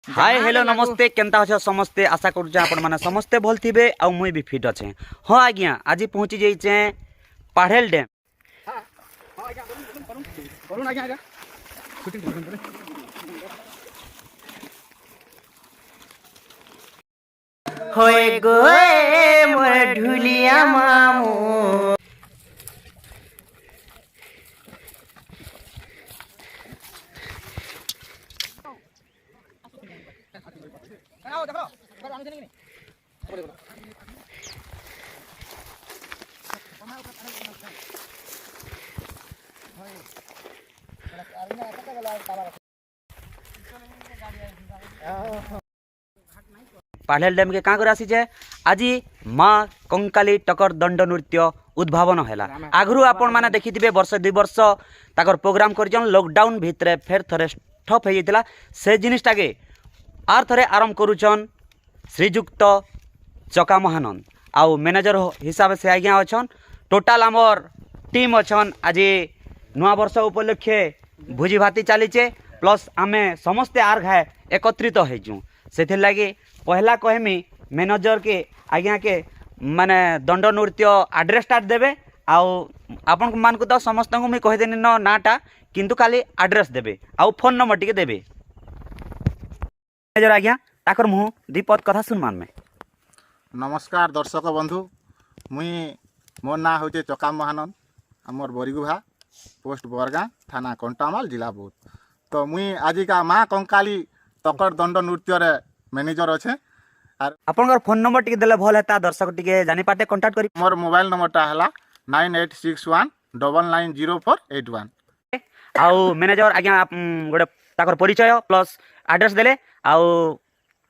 Hi hello नमस्ते केनता अच्छे समस्ते आशा करुचे आपण माने समस्ते भल थिबे आ मुई भी फिट अच्छे। हाँ आज्ञा आज पहुँची जाइए पाढ़ेल डैम। होए गोए मोर ढुलिया मामू पाढ़ेल डैम के क्या आसीचे आज माँ कंकाली टकर दंड नृत्य उद्भावन है। आगु आपण मैंने देखिथे वर्ष दुई वर्ष ताकर प्रोग्राम कर लॉकडाउन भितर फेर थे ठप हो जाता से जिनटा के आर थे आरंभ करुचन श्रीजुक्त चका महानंद आउ मैनेजर हिसाब से आज्ञा अच्छा टोटाल आमर टीम अच्छन। आज नुआ वर्ष उपलक्षे भोजी भाती चलीचे प्लस आमे समस्ते आर घाए एकत्रित होइचु से लगे पहला कहमी मैनेजर के आज्ञा के माने दंड नृत्य आड्रेस स्टार्ट देबे आपण मान को तो समस्त को मुझे कहीदेनी न नाटा किंतु खाली आड्रेस देबे आउ फोन नंबर टिके देबे। मैनेजर आज्ञा ताकर मुँह दीपद कथा सुनमान में। नमस्कार दर्शक बंधु मुई मोर ना हूँ चका महानंद आमर बरिगुभा पोस्ट बरगाँ थाना कंटामाल जिला बौद्ध। तो मुई आज का माँ कंकाली तकर दंड नृत्य मैनेजर अच्छे। आपन फोन नंबर टिके देले भल है दर्शक टिके जानी पाटे कांटेक्ट करी। मोर मोबाइल नंबरटा है 9861990481। आउ मैनेजर आज्ञा गोटे ताकर परिचय प्लस एड्रेस देले आउ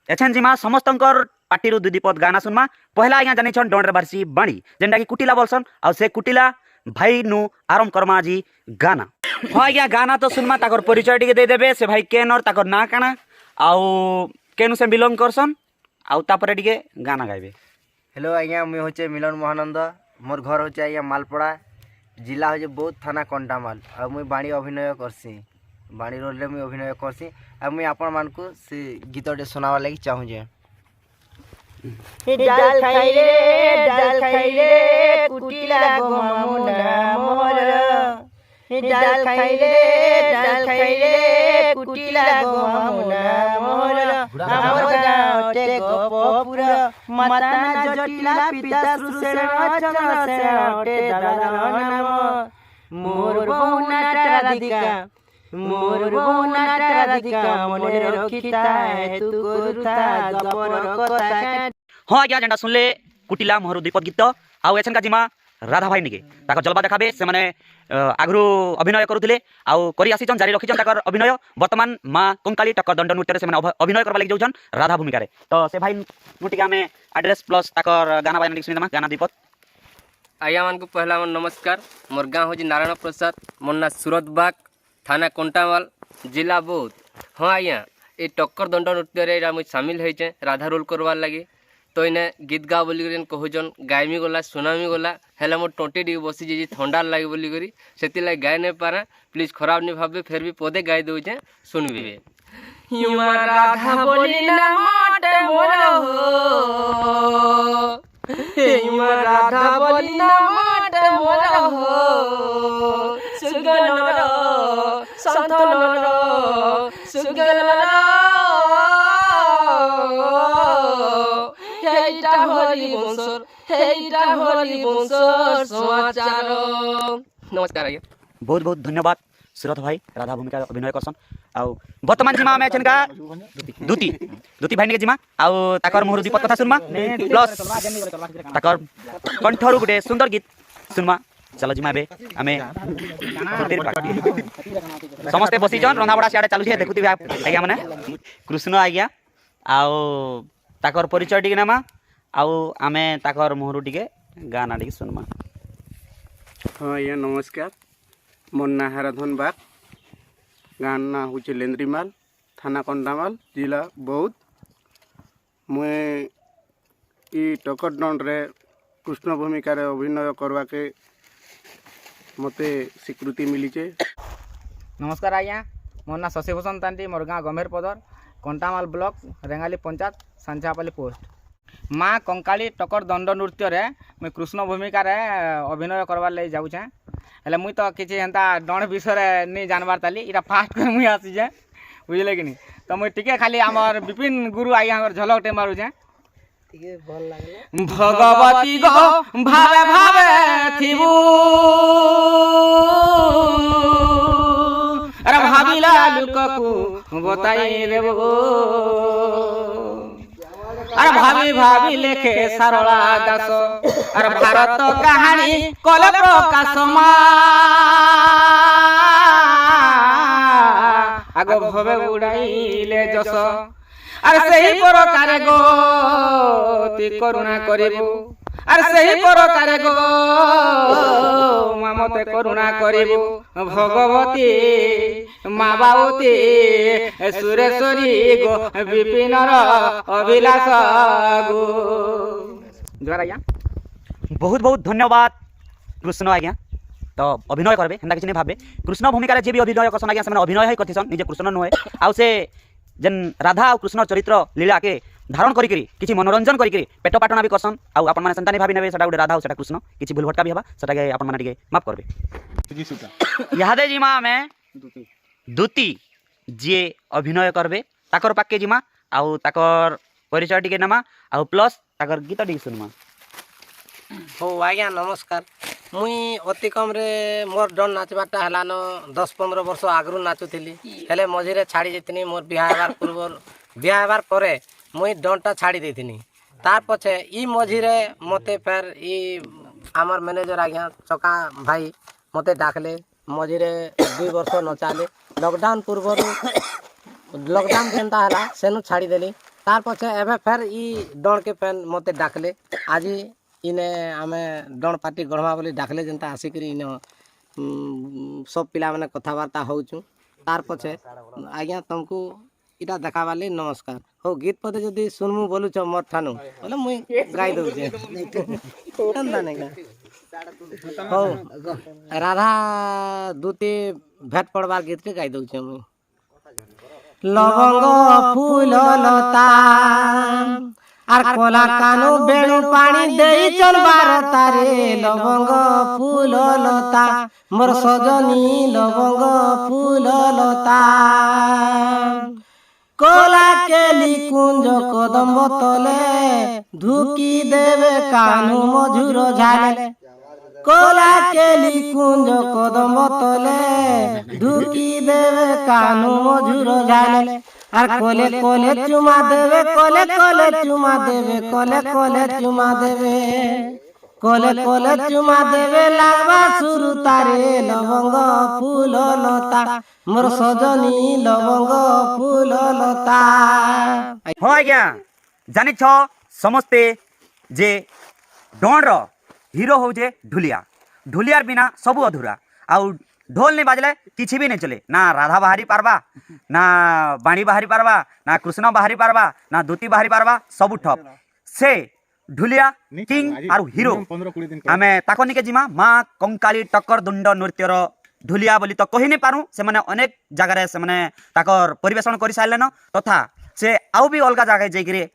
एछन जिमा समस्तंकर पार्टी दुई दीपद गाना सुनमा। पहला आज्ञा जानी छन डंडर बारसी बाणी जेनटा कि कुटिला बोलसन आउ से कुटिला भाई नु आरंभ करमा जी गाना। हाँ आज्ञा गाना तो सुनमा ताकर परिचय टिके दे देबे से भाई केन और ताकर ना काना आउ केनु से बिलोंग करसन आउ तापरे टिके गाना गाइबे। हेलो आज्ञा मुई होचे मिलन महानंद मोर घर होचे आज्ञा मालपड़ा जिला होचे बौद्ध थाना कंटामाल आ मुई बाणी अभिनय करसी बाणी रोल रे मुई अभिनय करसी आ मुई आपण मान को से गीतटे सुनावा लागि चाहू जे। डाल खाई रे कुटिला गो मामुना मोर डाल खाई रे कुटिला गो मामुना मोर हमर गाँवटे गोपुर माताना जटिला पिता सुसेन चंद्र सेनटे दादा नाम मोर बहुना राधिका मने रखिता तू गुरुता गपर कथा। हाँ आज्ञा जेनटा सुनले कुटिला मोहरु दीपद गीत आउ एछन का जिमा राधा भाई निके ताकर जलवा देखाबे से माने आगु अभिनय करुथिले आउ करी आसीचन जारी रखिचन ताकर अभिनय वर्तमान माँ कंकाली टक्कर दंड नृत्य से माने अभिनय करबा लागि जाउछन राधा भूमिका रे। तो से भाई मुटिका में एड्रेस प्लस ताकर गाना बायन सुनिदमा गाना दीपद। आज्ञा मान को पहला मन नमस्कार मोर गाँव हो नारायण प्रसाद मोर ना सूरत बाग थाना कंटामाल जिला बौद्ध। हाँ आज्ञा ये टक्कर दंड नृत्य रे मुझे सामिल होइचे राधा रोल करवार लगे तो इने गीत गा बोलिक कहून गायमी गला सुनामी गला हेल्ला मोर टोटी टी बसी जाइए थंडा लगे बोलिक से गाय नहीं पारा प्लीज खराब नहीं भावे फिर भी पदे गाई दौचे सुनबे। राधा बोली ना मोटे मोर हो राधा बोली ना मोटे मोर हो सुगनर संतनर सुगनर नमस्कार आज्ञा बहुत बहुत धन्यवाद सूरत भाई राधा भूमिका अभिनय करसन आउ वर्तमान जिमा में एछन का दूती भाई निके जिमा आउ ताकर मोहरु दीपक कथा सुनमा प्लस ताकर कंठरु गुटे सुंदर गीत सुनमा। चलो जिमा बे आमे समस्ते बसी जन रंधा बड़ा सियाडे चालू छे देखुती आज्ञा माने कृष्ण आज्ञा आउ ताकर परिचय टिके नामा आउ आमे ताकर मोहरु टिके गाना टिके सुनमा। हाँ आज्ञा नमस्कार मोर ना हाराधन बाग गाना हूँ लेंद्रीमाल थाना कंटामाल जिला बौद्ध। मुए ई टक्कर दंड रे कृष्ण भूमिका रे अभिनय करवा के मते स्वीकृति मिली। नमस्कार आज्ञा मोर ना शशिभूषण तांटी मोर गाँ गंभीर पदर कंटामाल ब्लॉक रेंगाली पंचायत सांचापाली पोस्ट माँ कंकाली टकर दंड नृत्य रे मुई कृष्ण भूमिका रे अभिनय करवार लगे जाऊँ हेले मुई तो किसी एंता डण विषय नहीं जानबार ताली इटा फास्ट कर मुई आसीचे बुझले कि नहीं तो मुई टिके खाली आमर विपिन गुरु आज्ञा झलक टे मारुचे भगवती गो भावे भावे थिबू अरे भाविला लुककू बताई देबो अरे भाभी भाभी लेखे सारला दास अरे भारत कहानी कले प्रकाश आगो भवे उड़ाइले जस अरे सही प्रकार गति करुणा करिबु अरे सही प्रकार गो मते करुणा करिबु भगवती माँ बाबती सुरेश्वरी गो विपिनर अभिलाष गो जोर आज्ञा बहुत बहुत धन्यवाद कृष्ण आज्ञा तो अभिनय करबे हेन्ता किछि नै भाबे कृष्ण भूमिका जे भी अभिनय करसन आज्ञा से अभिनय है कथिसन निजे कृष्ण नुहे आउ से जेन राधा और कृष्ण चरित्र लीला के धारण करी किछि मनोरंजन करी पेट पाटना भी करसन आउ आपन माने संतानी भाबी नेबे सेटा गुटे राधा और सेटा कृष्ण किछि भूल भटका भी हबा सेटा के आपन माने टिके माफ करबे यादे जिमा में दुती जे अभिनय करबे ताकर पाके जिमा आउ ताकर परिचय टिके नमा आउ प्लस ताकर गीत टिके सुनमा हो आज्ञा नमस्कार मुई अति कम रे मोर डन नाचबाटा हलान 10-15 वर्ष आगरू नाचुथिली हेले मझिरे छाड़ी जेतनी मोर बिहा हेबार परे मुई डनटा छाड़ी देथिनी तार पछे ई मझिरे मते फेर ई आमर मैनेजर आज्ञा चका भाई मते डाकले मझिरे 2 वर्ष नचाले लॉकडाउन पूर्वरु लॉकडाउन केनता हला सेनु छाड़ी देली तार पछे एबे फेर ई डन के फेन मते डाकले आजी इने आमे डन पार्टी गढ़वा बोली डाकले जेनता आसिकरी इने सब पिला माने कथाबार्ता होउछु तार पछे आज्ञा तुमको इटा देखाबाली नमस्कार हो गीत पदे जदी सुनमु बोलुछ मोर ठानु बोले मुई गाई दउ जे कंदा नै हो राधा दूती भेट पड़बार गीत के गाई दउ छे मुई लवंग फूल लता आर कोला कानु बेणु पानी देई चलबार तारे लवंग फूल लता मोर सजनी लवंग फूल लता कोला केली कुंज कदम तले धुकी देवे कानु मधुर झाले कोला केली कुंज कदम तले धुकी देवे कानु मधुर झाले आर कोले कोले चुमा देवे कोले कोले चुमा देवे कोले कोले चुमा देवे कोले कोले चुमा देवे लागबा सुरु तारे लवंग फूल लता मोर सजनी लवंग फूल लता हाँ आज्ञा जानी छ समस्ते जे डन रो हीरो हो जे ढुलिया ढुलियार बिना सबू अधूरा आउ ढोल नहीं बाजले किसी भी नहीं चले ना राधा बाहरी पारबा ना बाणी बाहरी पारबा ना कृष्ण बाहरी पारबा ना दूती बाहरी पारबा सबू ठप से ढुलिया किंग आरु हीरो आमे ताको निके जिमा माँ कंकाली टक्कर दंड नृत्यर ढुलिया बोली तो कही नहीं पारू से माने अनेक जगार से माने ताकर परिवेशन कर सारे तथा से आउ भी अलग जगह जाइए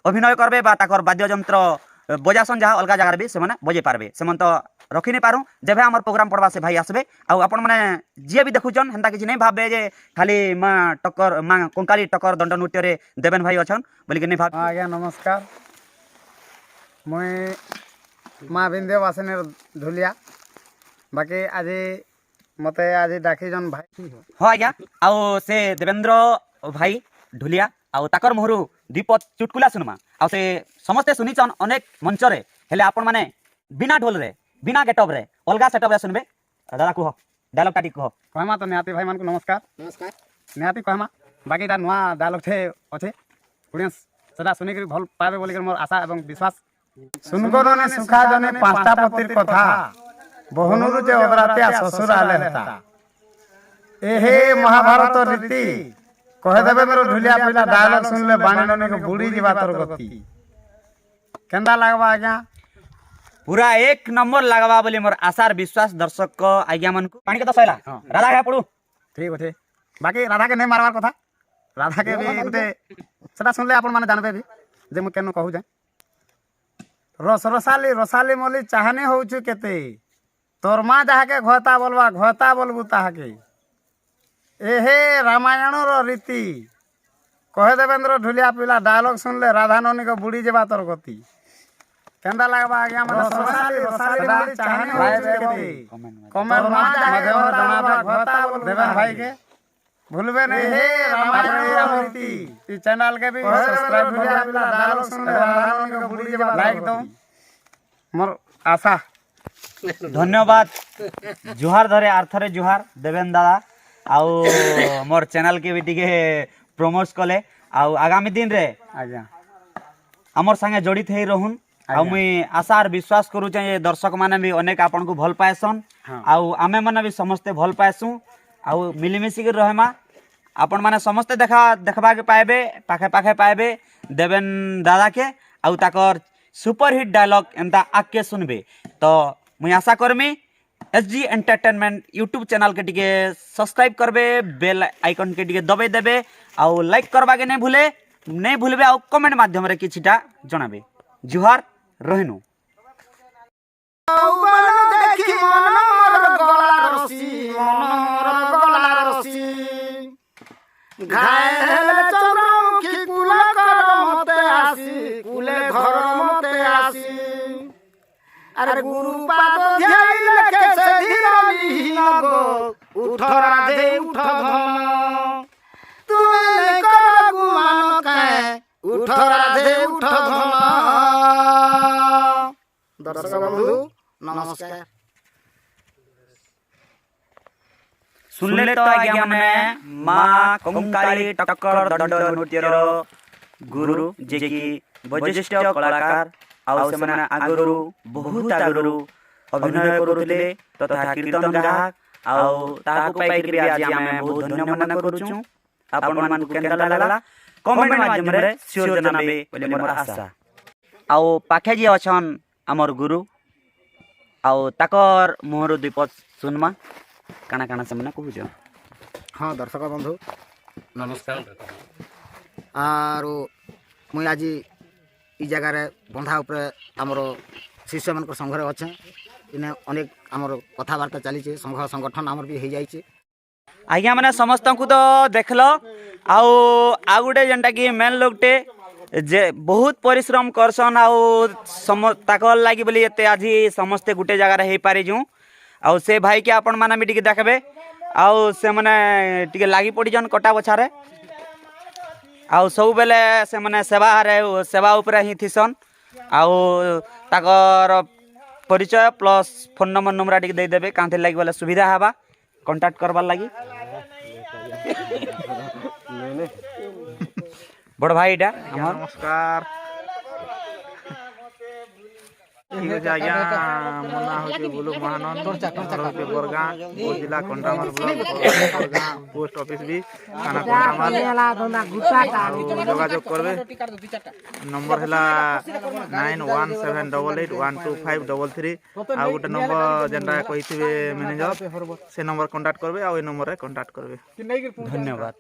अभिनय करबे बा ताकर वाद्य यंत्र बजासन जहाँ अलग जगार भी से माने बजे पारबे से तो रखी नहीं पारू जब आम प्रोग्राम पड़वा से भाई आसबे आउ आपण मैंने जी भी देखुचन हेन्ता किसी नहीं भावे जे खाली माँ कंकाली टक्कर दंड नृत्य रे देवेन भाई अच्छन बोलिक नहीं भाव आज्ञा नमस्कार मुई माँ विंध्यवासिनी ढुलिया बाकी आज मते आज डाकीजन भाई हाँ आज्ञा आउ से देवेंद्र भाई ढुलिया आउ ताकर मुहरु दीप चुटकुला सुनमा आउ से समस्ते सुनीचन अनेक मंच रे हेले आपण माने बिना ढोल रे बिना गेटअप रे अलगा सेटअप रे सुनबे दादा कुह डायलॉग टाटी कुह कहमा तो निहाती भाई मान को नमस्कार नमस्कार निहाती कहमा बाकी दा नुआ डायलॉग थे अच्छे ऑडियंस सदा सुनी के भल पाबे बोली मोर आशा एवं विश्वास सुनगरो ने सुखा जने पांचटा पतिर कथा बहुनुरु जे ओदराते ससुर आले हेता एहे महाभारत रीति कहे देबे मेरो ढुलिया पहिला डायलॉग सुनले बाणी नने को बुड़ी जीवा तोर गति केंदा लागबा आज्ञा पूरा एक नंबर लगवा बोली मोर आशार विश्वास दर्शक आज्ञा मन को पानी के तो सैला राधा है पड़ू ठीक है बाकी राधा के नहीं मारवार कथा ରାଧାକେ ବି ଗୁଟେ ସେଟା ଶୁଣିଲେ ଆପଣମାନେ ଜାଣିବେ ବି ଯେ ମୁଁ କେନ କହୁଛେ ରସ ରସାଲି ରସାଲି ମଲି ଚାହାନି ହଉଛୁ କେତେ ତୋର ମା ଯାହାକେ ଘତା ବୋଲବା ଘତା ବୋଲବୁ ତାହାକେ ଏହେ ରାମାୟଣର ରୀତି କହେ ଦେବେନ୍ଦ୍ର ଢୁଲିଆ ପିଲା ଡାୟଲଗ ଶୁଣିଲେ ରାଧାନନିକ ବୁଡ଼ି ଯିବା ତୋର ଗତି କେନ୍ତା ଲାଗବା ଆଜ୍ଞା ମାନେ ରସାଲି ରସାଲି ମଲି ଚାହାନି ହଉଛୁ କେତେ କମେଣ୍ଟ ମା ଯାହାକେ ଜଣାବା ଘତା ବୋଲବୁ ଦେବେନ ଭାଇକେ भूलबे नहीं हे रामायण रीति ई चैनल के भी सब्सक्राइब ढुलिया पिला डायलॉग सुनले राधाननी के बुड़ी जेबा लाइक दो मोर आशा धन्यवाद जुहार धरे आर्थरे जुहार देवेन दादा आउ मोर चैनल के भी टिके प्रमोट कले आउ आगामी दिन रे आज्ञा हमर संगे जड़ित हेई रहून आउ मुई आशा और विश्वास करू जे दर्शक माने भी अनेक आपन को भल पाएसन आउ आमे माने भी समस्त भल पाएसु आउ मिलिमिशि के रहमा आपण माने समस्त देखबा के पाएबे पाखे पाखे पाएबे देवेन दादा के आउ ताकर सुपर हिट डायलॉग एंता आके सुनबे तो मुई आशा करमी एसजी एंटरटेनमेंट यूट्यूब चैनल के टिके सब्सक्राइब करबे बेल आइकन के टिके दबे देबे आउ लाइक करबा के नहीं भूलबे आउ कमेंट माध्यम रे किछिटा जणाबे जुहार रहनु देखि मन मोर गला रसी घायल चंद्रमुखी कुल कर मते आसी कुले घर मते आसी अरे गुरु पाद ध्याई लखे से धीरलीन गो उठ राधे उठ धन तू कर गुमान काए उठ राधे उठ धन दर्शक बंधु नमस्कार सुनले तो आज्ञा माने माँ कंकाली टक्कर दंड नृत्यर गुरु जे कि वैशिष्ट कलाकार आउ से माने आगरु बहुत आगरु अभिनय करूथिले तथा कीर्तन गायक आउ ताकु पाई के आज हमें बहुत धन्यवाद करूछु आपण मान केनता लागला कमेंट माध्यम रे श्योर जनाबे बोले मोर आशा आउ पाखे जे अछन हमर गुरु आउ ताकर मोहर दीपक सुनमा काना काना से कहूछ हाँ दर्शक बंधु नमस्कार आरो मुई आज ई जगार बंधा उपरे आमर शिष्य मान संघरे अच्छे इने अनेक आमर कथबार्ता चली संघ संगठन आमर भी हो जाइए आज्ञा मैंने समस्त को तो देखल आउ गोटे जेनटा कि मेन लोगटे जे बहुत परिश्रम करसन आउ ताकर लगी बोली एते आज समस्ते गोटे जगार हो पारिजु आउ से भाई के आपण माने भी टिके देखबे आउ से माने टिके लागी पड़ी जन कटा बछारे आउ सब बेले से माने सेवा उपरे ही थिसन आउ ताकर परिचय प्लस फोन नंबर टिके दे देबे कांथे लागि बोले सुविधा हबा कांटेक्ट करबार लागि बड़ भाई एटा हमर नमस्कार ठीक है आज्ञा मोर ना होचे बोलू महानंद होचे बरगा जिला कंटामाल ब्लॉक बरगा पोस्ट ऑफिस भी थाना कंटामाल जोगाजोग करबे नंबर हैला 9178812533 आ गोटे नंबर जेनटा कहिथिबे मैनेजर से नंबर कांटेक्ट करबे आ ओई नंबर रे कांटेक्ट करबे धन्यवाद।